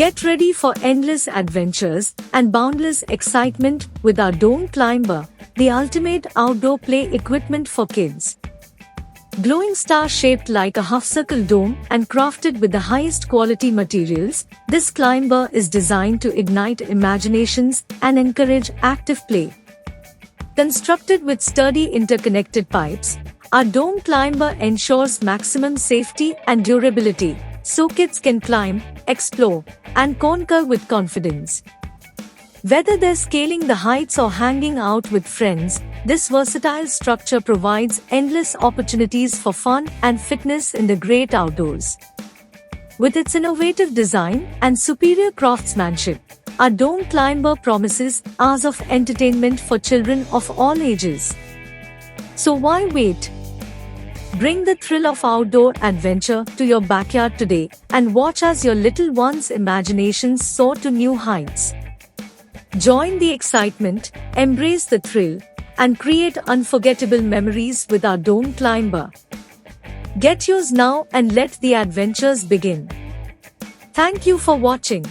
Get ready for endless adventures and boundless excitement with our Dome Climber, the ultimate outdoor play equipment for kids. Glowing star-shaped like a half-circle dome and crafted with the highest quality materials, this climber is designed to ignite imaginations and encourage active play. Constructed with sturdy interconnected pipes, our Dome Climber ensures maximum safety and durability, so kids can climb, explore, and conquer with confidence. Whether they're scaling the heights or hanging out with friends, this versatile structure provides endless opportunities for fun and fitness in the great outdoors. With its innovative design and superior craftsmanship, our Dome Climber promises hours of entertainment for children of all ages. So why wait? Bring the thrill of outdoor adventure to your backyard today and watch as your little one's imaginations soar to new heights. Join the excitement, embrace the thrill, and create unforgettable memories with our Dome Climber. Get yours now and let the adventures begin. Thank you for watching.